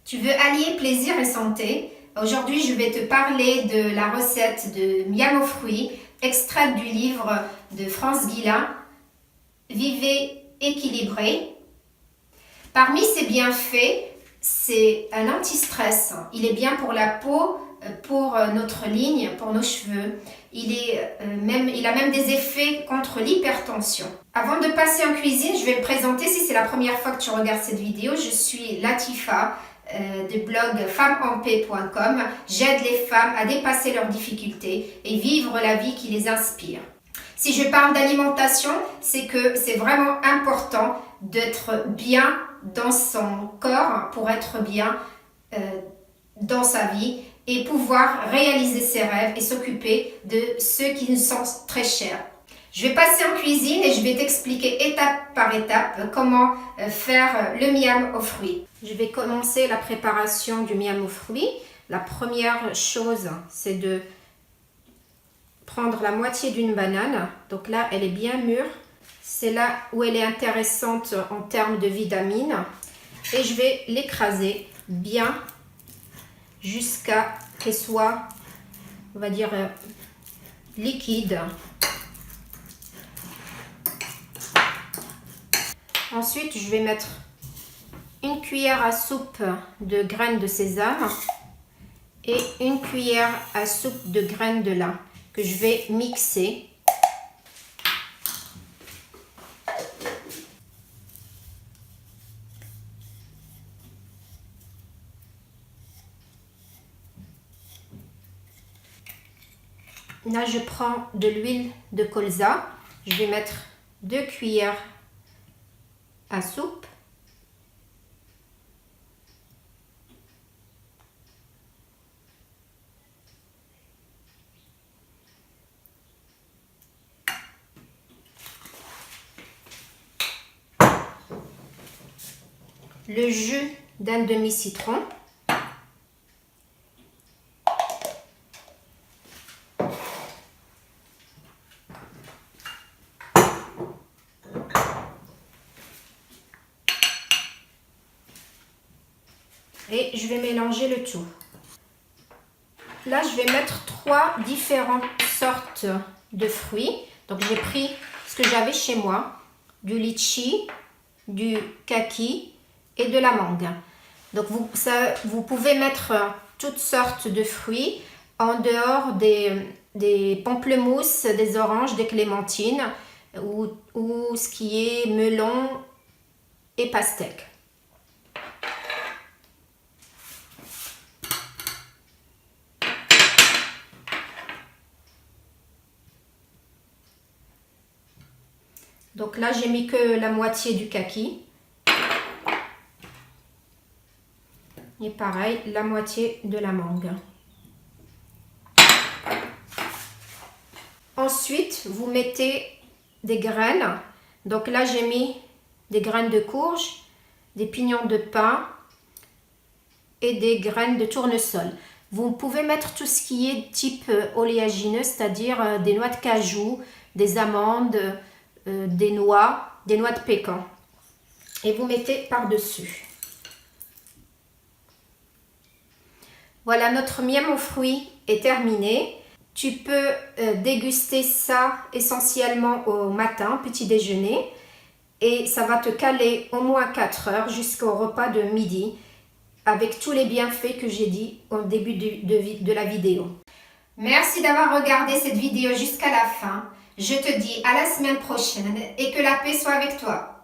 Tu veux allier plaisir et santé? Aujourd'hui, je vais te parler de la recette de miam aux fruits, extraite du livre de France Guillain, Vivez équilibré. Parmi ses bienfaits, c'est un anti-stress. Il est bien pour la peau, pour notre ligne, pour nos cheveux. Il a même des effets contre l'hypertension. Avant de passer en cuisine, je vais me présenter. Si c'est la première fois que tu regardes cette vidéo, je suis Latifa du blog femmesenpaix.com. J'aide les femmes à dépasser leurs difficultés et vivre la vie qui les inspire. Si je parle d'alimentation, c'est que c'est vraiment important d'être bien dans son corps pour être bien dans sa vie et pouvoir réaliser ses rêves et s'occuper de ceux qui nous sont très chers. Je vais passer en cuisine et je vais t'expliquer étape par étape comment faire le miam aux fruits. Je vais commencer la préparation du miam aux fruits. La première chose, c'est de prendre la moitié d'une banane. Donc là, elle est bien mûre. C'est là où elle est intéressante en termes de vitamines. Et je vais l'écraser bien jusqu'à qu'elle soit, on va dire, liquide. Ensuite, je vais mettre une cuillère à soupe de graines de sésame et une cuillère à soupe de graines de lin que je vais mixer. Là, je prends de l'huile de colza. Je vais mettre 2 cuillères à soupe. Le jus d'un demi-citron. Et je vais mélanger le tout. Là, je vais mettre 3 différentes sortes de fruits. Donc, j'ai pris ce que j'avais chez moi, du litchi, du kaki et de la mangue. Donc, vous pouvez mettre toutes sortes de fruits en dehors des pamplemousses, des oranges, des clémentines ou ce qui est melon et pastèque. Donc là, j'ai mis que la moitié du kaki. Et pareil, la moitié de la mangue. Ensuite, vous mettez des graines. Donc là, j'ai mis des graines de courge, des pignons de pin et des graines de tournesol. Vous pouvez mettre tout ce qui est type oléagineux, c'est-à-dire des noix de cajou, des amandes, des noix de pécan. Et vous mettez par-dessus. Voilà, notre miam aux fruits est terminé. Tu peux déguster ça essentiellement au matin, petit déjeuner. Et ça va te caler au moins 4 heures jusqu'au repas de midi avec tous les bienfaits que j'ai dit au début de la vidéo. Merci d'avoir regardé cette vidéo jusqu'à la fin. Je te dis à la semaine prochaine et que la paix soit avec toi.